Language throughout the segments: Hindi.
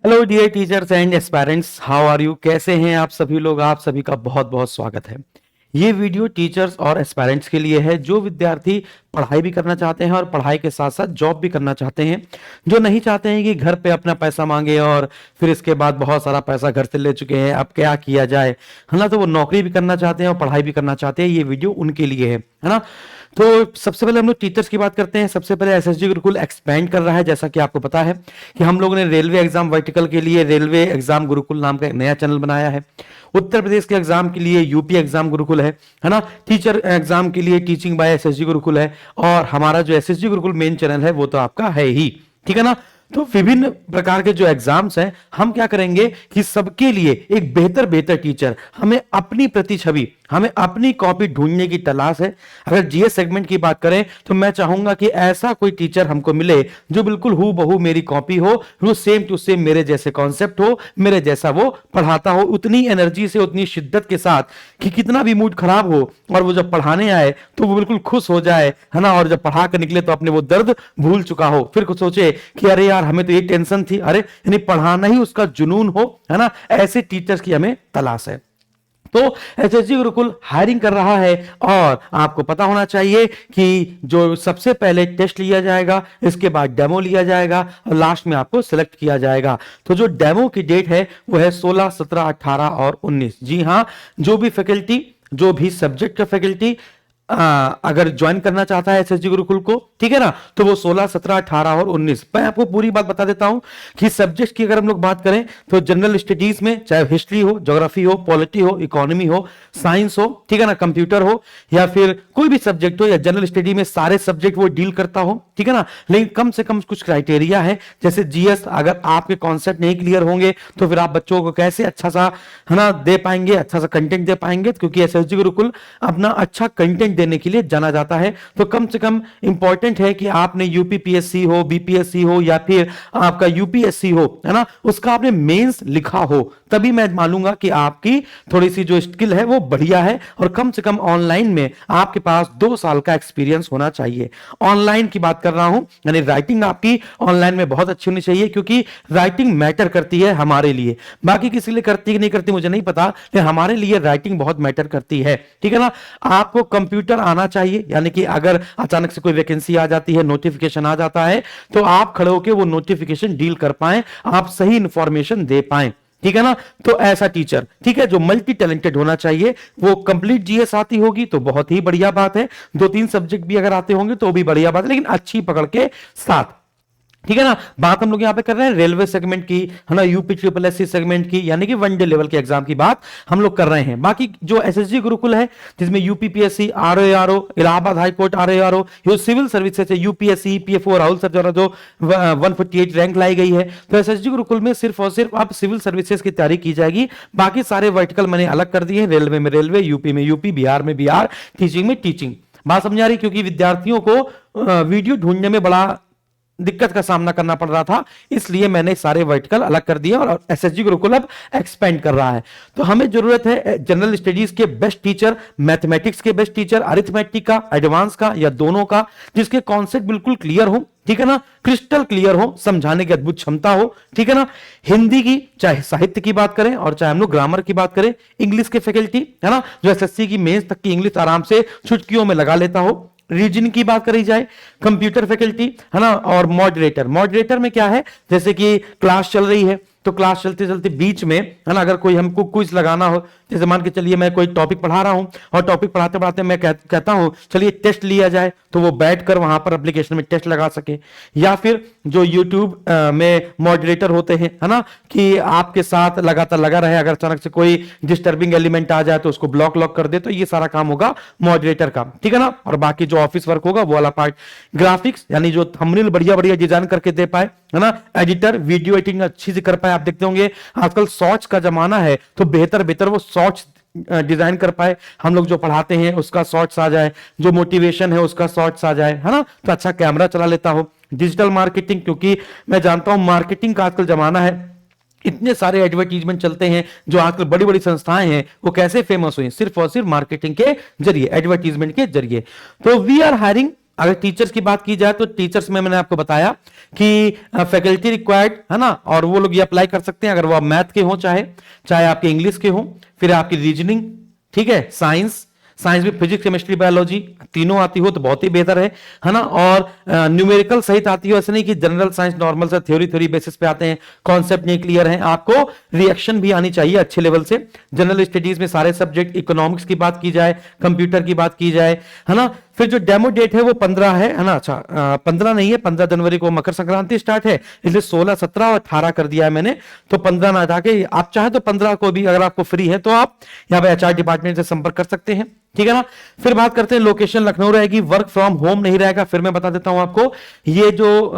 Hello dear teachers and aspirants, how are you? कैसे हैं आप सभी लोग? आप सभी का बहुत बहुत स्वागत है। ये वीडियो टीचर्स और एस्पायरेंट्स के लिए है जो विद्यार्थी पढ़ाई भी करना चाहते हैं और पढ़ाई के साथ साथ जॉब भी करना चाहते हैं, जो नहीं चाहते हैं कि घर पे अपना पैसा मांगे और फिर इसके बाद बहुत सारा पैसा घर से ले चुके हैं, अब क्या किया जाए, है ना। तो वो नौकरी भी करना चाहते हैं और पढ़ाई भी करना चाहते हैं। ये वीडियो उनके लिए है ना। तो सबसे पहले हम लोग टीचर्स की बात करते हैं। सबसे पहले एसएसजी गुरुकुल एक्सपेंड कर रहा है। जैसा कि आपको पता है कि हम लोगों ने रेलवे एग्जाम वर्टिकल के लिए रेलवे एग्जाम गुरुकुल नाम का एक नया चैनल बनाया है। उत्तर प्रदेश के एग्जाम के लिए यूपी एग्जाम गुरुकुल है ना। टीचर एग्जाम के लिए टीचिंग बाय एसएसजी गुरुकुल है। और हमारा जो एसएसजी गुरुकुल मेन चैनल है वो तो आपका है ही, ठीक है ना। तो विभिन्न प्रकार के जो एग्जाम्स हैं, हम क्या करेंगे कि सबके लिए एक बेहतर बेहतर टीचर, हमें अपनी प्रतिछवि, हमें अपनी कॉपी ढूंढने की तलाश है। अगर जीएस सेगमेंट की बात करें तो मैं चाहूंगा कि ऐसा कोई टीचर हमको मिले जो बिल्कुल हू बहू मेरी कॉपी हो, वो सेम टू सेम मेरे जैसे कॉन्सेप्ट हो, मेरे जैसा वो पढ़ाता हो, उतनी एनर्जी से, उतनी शिद्दत के साथ कि कितना भी मूड खराब हो और वो जब पढ़ाने आए तो वो बिल्कुल खुश हो जाए, है ना। और जब पढ़ा कर निकले तो अपने वो दर्द भूल चुका हो, फिर कुछ सोचे कि अरे यार हमें तो ये टेंशन थी, अरे यानी पढ़ाना ही उसका जुनून हो, है ना। ऐसे टीचर्स की हमें तलाश है। तो एसएसजी गुरुकुल हायरिंग कर रहा है और आपको पता होना चाहिए कि जो सबसे पहले टेस्ट लिया जाएगा, इसके बाद डेमो लिया जाएगा और लास्ट में आपको सिलेक्ट किया जाएगा। तो जो डेमो की डेट है वो है 16, 17, 18 और 19। जी हां, जो भी फैकल्टी, जो भी सब्जेक्ट का फैकल्टी अगर ज्वाइन करना चाहता है एसएसजी गुरुकुल को, ठीक है ना, तो वो 16, 17, 18 और 19। मैं आपको पूरी बात बता देता हूं कि सब्जेक्ट की अगर हम लोग बात करें तो जनरल स्टडीज में चाहे हिस्ट्री हो, ज्योग्राफी हो, पॉलिटी हो, इकोनॉमी हो, साइंस हो, ठीक है ना, कंप्यूटर हो या फिर कोई भी सब्जेक्ट हो, या जनरल स्टडी में सारे सब्जेक्ट वो डील करता हो, ठीक है ना। लेकिन कम से कम कुछ क्राइटेरिया है, जैसे जीएस अगर आपके कॉन्सेप्ट नहीं क्लियर होंगे तो फिर आप बच्चों को कैसे अच्छा सा, है ना, दे पाएंगे, अच्छा सा कंटेंट दे पाएंगे, क्योंकि एसएसजी गुरुकुल अपना अच्छा कंटेंट देने के लिए जाना जाता है। तो कम से कम इंपॉर्टेंट है कि आपने यूपीपीएससी हो, बीपीएससी हो या फिर आपका यूपीएससी हो, है ना, उसका आपने मेंस लिखा हो, तभी मैं मानूंगा कि आपकी थोड़ी सी जो स्किल है वो बढ़िया है। और कम से कम ऑनलाइन में आपके पास 2 साल का एक्सपीरियंस होना चाहिए। ऑनलाइन की बात कर रहा हूं, यानी राइटिंग आपकी ऑनलाइन में बहुत अच्छी होनी चाहिए, क्योंकि राइटिंग मैटर करती है हमारे लिए। बाकी किसी लिए करती कि नहीं करती मुझे नहीं पता, लेकिन हमारे लिए राइटिंग बहुत मैटर करती है, ठीक है ना। आपको कंप्यूटर आना चाहिए, यानी कि अगर अचानक से कोई वैकेंसी आ जाती है, नोटिफिकेशन आ जाता है, तो आप खड़े होकर वो नोटिफिकेशन डील कर पाए, आप सही इंफॉर्मेशन दे पाए, ठीक है ना। तो ऐसा टीचर, ठीक है, जो मल्टी टैलेंटेड होना चाहिए। वो कंप्लीट जीएस आती होगी तो बहुत ही बढ़िया बात है, 2-3 सब्जेक्ट भी अगर आते होंगे तो भी बढ़िया बात है, लेकिन अच्छी पकड़ के साथ, ठीक है ना। बात हम लोग यहां पे कर रहे हैं रेलवे सेगमेंट की, है ना, यूपी ट्रिपल एससी सेगमेंट की, यानी कि वनडे लेवल के एग्जाम की बात हम लोग कर रहे हैं। बाकी जो एसएसजी गुरुकुल है जिसमें UPPSC, RORO, Allahabad high court RORO, ये सिविल सर्विसेज है, यूपीएससी, पीएफओ, राहुल सर द्वारा जो 148 रैंक लाई गई है, तो एसएसजी गुरुकुल में सिर्फ और सिर्फ आप सिविल सर्विसेज की तैयारी की जाएगी। बाकी सारे वर्टिकल मैंने अलग कर दिए हैं, रेलवे में रेलवे, यूपी में यूपी, बिहार में बिहार, टीचिंग में टीचिंग। बात समझ आ रही? क्योंकि विद्यार्थियों को वीडियो ढूंढने में बड़ा दिक्कत का सामना करना पड़ रहा था, इसलिए मैंने सारे वर्टिकल अलग कर दिए और एसएसजी गुरुकुल अब एक्सपेंड कर रहा है। तो हमें जरूरत है जनरल स्टडीज के बेस्ट टीचर, मैथमेटिक्स के बेस्ट टीचर, अरिथमेटिक का, एडवांस का या दोनों का, जिसके कॉन्सेप्ट बिल्कुल क्लियर हो, ठीक है ना, क्रिस्टल क्लियर हो, समझाने की अद्भुत क्षमता हो, ठीक है ना। हिंदी की चाहे साहित्य की बात करें और चाहे हम लोग ग्रामर की बात करें, इंग्लिश के फैकल्टी, है ना, जो एसएससी की मेंस तक की इंग्लिश आराम से चुटकियों में लगा लेता हो। रीजनिंग की बात करी जाए, कंप्यूटर फैकल्टी, है ना, और मॉडरेटर। मॉडरेटर में क्या है, जैसे कि क्लास चल रही है तो क्लास चलते चलते बीच में, है ना, अगर कोई हमको क्विज लगाना हो, जैसे मान के चलिए मैं कोई टॉपिक पढ़ा रहा हूं और टॉपिक पढ़ाते पढ़ाते मैं कहता हूं चलिए टेस्ट लिया जाए, तो वो बैठकर वहां पर एप्लीकेशन में टेस्ट लगा सके। या फिर जो यूट्यूब में मॉडरेटर होते हैं, है ना, कि आपके साथ लगातार लगा रहे, अगर अचानक से कोई डिस्टर्बिंग एलिमेंट आ जाए तो उसको ब्लॉक लॉक कर दे, तो ये सारा काम होगा मॉडरेटर का, ठीक है ना। और बाकी जो ऑफिस वर्क होगा वो वाला पार्ट, ग्राफिक्स यानी जो थंबनेल बढ़िया बढ़िया डिजाइन करके दे पाए, है ना, एडिटर वीडियो एडिटिंग अच्छी से कर पाए। आप देखते होंगे आजकल शॉर्ट्स का जमाना है, तो बेहतर बेहतर वो शॉर्ट्स डिजाइन कर पाए, हम लोग जो पढ़ाते हैं उसका शॉर्ट्स आ जाए, जो मोटिवेशन है उसका शॉर्ट्स आ जाए, है ना। तो अच्छा कैमरा चला लेता हो। डिजिटल मार्केटिंग, क्योंकि मैं जानता हूं मार्केटिंग का आजकल जमाना है, इतने सारे एडवर्टीजमेंट चलते हैं, जो आजकल बड़ी बड़ी संस्थाएं हैं वो कैसे फेमस हुई, सिर्फ और सिर्फ मार्केटिंग के जरिए, एडवर्टीजमेंट के जरिए। तो वी आर हायरिंग अगर टीचर्स की बात की जाए तो टीचर्स में मैंने आपको बताया कि फैकल्टी रिक्वायर्ड है ना, और वो लोग ये अप्लाई कर सकते हैं अगर वो मैथ के हो, चाहे चाहे आपके इंग्लिश के हो, फिर आपकी रीजनिंग, ठीक है, साइंस, साइंस में फिजिक्स केमिस्ट्री बायोलॉजी तीनों आती हो तो बहुत ही बेहतर है ना, और न्यूमेरिकल सहित आती हो, ऐसा नहीं कि जनरल साइंस नॉर्मल से थ्योरी थ्योरी बेसिस पे आते हैं, कॉन्सेप्ट नहीं क्लियर है, आपको रिएक्शन भी आनी चाहिए अच्छे लेवल से। जनरल स्टडीज में सारे सब्जेक्ट, इकोनॉमिक्स की बात की जाए, कंप्यूटर की बात की जाए, है ना। फिर जो डेमो डेट है वो 15 है ना, अच्छा 15 नहीं है, 15 जनवरी को मकर संक्रांति स्टार्ट है, इसलिए 16, 17 और 18 कर दिया है मैंने, तो 15 ना हटा के आप चाहे तो 15 को भी, अगर आपको फ्री है तो आप यहाँ पे एचआर डिपार्टमेंट से संपर्क कर सकते हैं, ठीक है ना। फिर बात करते हैं, लोकेशन लखनऊ रहेगी, वर्क फ्रॉम होम नहीं रहेगा। फिर मैं बता देता हूं आपको, ये जो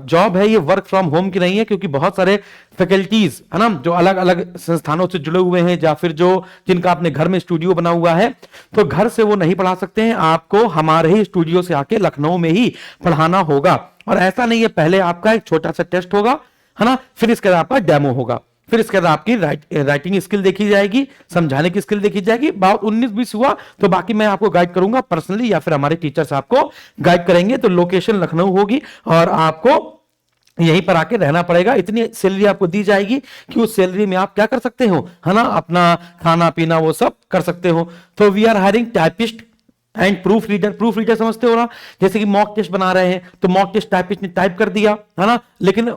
जॉब है ये वर्क फ्रॉम होम की नहीं है, क्योंकि बहुत सारे फैकल्टीज है ना जो अलग अलग संस्थानों से जुड़े हुए हैं, या फिर जो जिनका अपने घर में स्टूडियो बना हुआ है, तो घर से वो नहीं पढ़ा सकते हैं, आपको हमारे ही स्टूडियो से आके लखनऊ में ही पढ़ाना होगा। और ऐसा नहीं है, पहले आपका एक छोटा सा टेस्ट होगा, है ना, फिर इसके बाद आपका डेमो होगा, फिर इसके बाद आपकी राइटिंग स्किल देखी जाएगी, समझाने की स्किल देखी जाएगी। बहुत 19-20 हुआ तो बाकी मैं आपको गाइड करूंगा पर्सनली, या फिर हमारे टीचर्स आपको गाइड करेंगे। तो लोकेशन लखनऊ होगी और आपको यहीं पर आके रहना पड़ेगा। इतनी सैलरी आपको दी जाएगी कि उस सैलरी में आप क्या कर सकते हो, है ना, अपना खाना पीना वो सब कर सकते हो। तो we are hiring typist and proof reader. Proof reader समझते हो ना, जैसे कि मॉक टेस्ट बना रहे हैं तो मॉक टेस्ट टाइपिस्ट ने टाइप कर दिया, है ना, लेकिन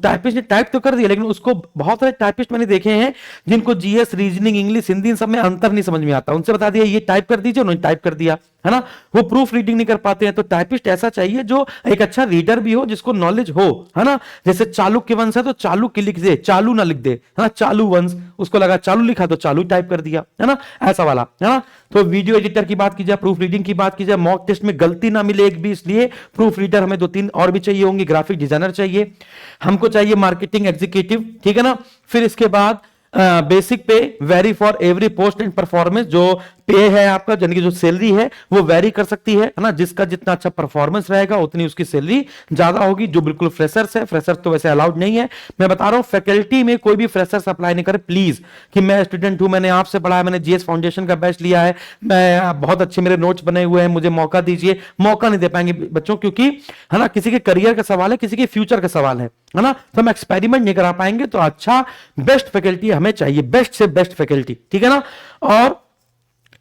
टाइपिस्ट ने टाइप तो कर दिया, लेकिन उसको बहुत सारे टाइपिस्ट मैंने देखे हैं जिनको जीएस, रीजनिंग, इंग्लिश, हिंदी, इन सब में अंतर नहीं समझ में आता, उनसे बता दिया ये टाइप कर दीजिए, उन्होंने टाइप कर दिया, है ना, वो प्रूफ रीडिंग नहीं कर पाते हैं। तो टाइपिस्ट ऐसा चाहिए जो एक अच्छा रीडर भी हो, जिसको नॉलेज हो, है ना। जैसे चालुक्य वंश है तो चालुक्य लिख दे, चालू ना लिख दे, है ना, चालू वंश, उसको लगा चालू लिखा तो चालू टाइप कर दिया, है ना, ऐसा वाला, है ना। तो वीडियो एडिटर की बात की जाए, प्रूफ रीडिंग की बात की जाए, मॉक टेस्ट में गलती ना मिले एक भी, इसलिए प्रूफ रीडर हमें 2-3 और भी चाहिए होंगे, ग्राफिक डिजाइनर चाहिए, हमको चाहिए मार्केटिंग एग्जीक्यूटिव, ठीक है ना। फिर इसके बाद बेसिक पे very for every post and performance, जो पे है आपका, यानी कि जो सैलरी है वो वेरी कर सकती है ना, जिसका जितना अच्छा परफॉर्मेंस रहेगा उतनी उसकी सैलरी ज्यादा होगी। जो बिल्कुल फ्रेशर्स है, फ्रेशर्स तो वैसे अलाउड नहीं है, मैं बता रहा हूं फैकल्टी में कोई भी फ्रेशर्स अप्लाई नहीं करे प्लीज, कि मैं स्टूडेंट हूं, मैंने आपसे पढ़ा है, मैंने जीएस फाउंडेशन का बैच लिया है, मैं बहुत अच्छे मेरे नोट्स बने हुए हैं, मुझे मौका दीजिए, मौका नहीं दे पाएंगे बच्चों, क्योंकि है ना किसी के करियर का सवाल है, किसी के फ्यूचर का सवाल है ना, तो हम एक्सपेरिमेंट नहीं करा पाएंगे। तो अच्छा बेस्ट फैकल्टी हमें चाहिए, बेस्ट से बेस्ट फैकल्टी, ठीक है ना। और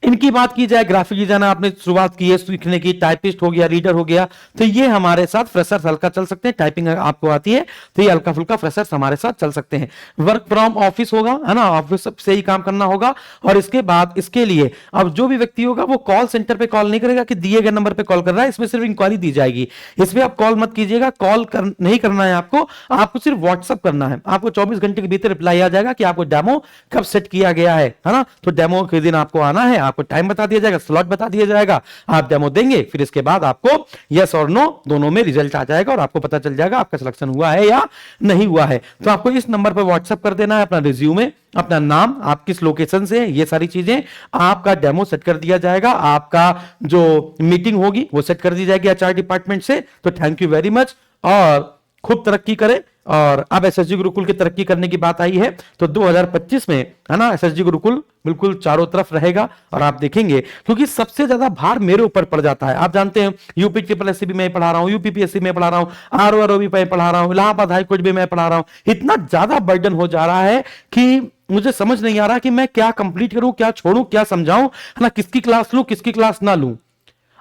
इनकी बात की जाए, ग्राफिक डिजाइनर आपने शुरुआत की है सीखने की, टाइपिस्ट हो गया, रीडर हो गया, तो ये हमारे साथ फ्रेशर्स हल्का चल सकते हैं। टाइपिंग आपको आती है तो ये हल्का फुल्का फ्रेशर्स हमारे साथ चल सकते हैं। वर्क फ्रॉम ऑफिस होगा, है ना, ऑफिस से ही काम करना होगा। और इसके बाद इसके लिए अब जो भी व्यक्ति होगा वो कॉल सेंटर पे कॉल नहीं करेगा कि दिए गए नंबर पे कॉल कर रहा है, इसमें सिर्फ इंक्वायरी दी जाएगी, इसमें आप कॉल मत कीजिएगा, नहीं करना है आपको सिर्फ व्हाट्सअप करना है। आपको 24 घंटे के भीतर रिप्लाई आ जाएगा कि आपको डेमो कब सेट किया गया है ना। तो डेमो के दिन आपको आना है, आपको टाइम बता दिया जाएगा, स्लॉट बता दिया जाएगा, आप डेमो देंगे, फिर इसके बाद आपको यस और नो दोनों में रिजल्ट आ जाएगा और आपको पता चल जाएगा आपका सिलेक्शन हुआ है या नहीं हुआ है। तो आपको इस नंबर पर व्हाट्सएप कर देना है अपना रिज्यूमे, अपना नाम, आप किस लोकेशन से, ये सारी चीजें, आपका डेमो सेट कर दिया जाएगा, आपका जो मीटिंग होगी वो सेट कर दी जाएगी एचआर डिपार्टमेंट से। तो थैंक यू वेरी मच और खूब तरक्की करें। और अब एसएसजी गुरुकुल की तरक्की करने की बात आई है तो 2025 में, है ना, एसएसजी गुरुकुल बिल्कुल चारों तरफ रहेगा और आप देखेंगे, क्योंकि सबसे ज्यादा भार मेरे ऊपर पड़ जाता है। आप जानते हैं यूपी ट्रिपल एससी भी मैं पढ़ा रहा हूं, यूपीपीएससी में पढ़ा रहा हूं, आरओआरओ भी मैं पढ़ा रहा हूं, इलाहाबाद हाईकोर्ट भी मैं पढ़ा रहा हूं। इतना ज्यादा बर्डन हो जा रहा है कि मुझे समझ नहीं आ रहा कि मैं क्या कंप्लीट करूं, क्या छोड़ूं, क्या समझाऊं, है ना, किसकी क्लास लूं, किसकी क्लास ना लूं,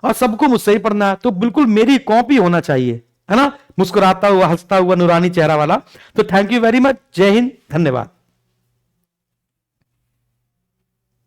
और सबको मुझसे ही पढ़ना है। तो बिल्कुल मेरी कॉपी होना चाहिए, है ना, मुस्कुराता हुआ, हंसता हुआ, नूरानी चेहरा वाला। तो थैंक यू वेरी मच, जय हिंद, धन्यवाद।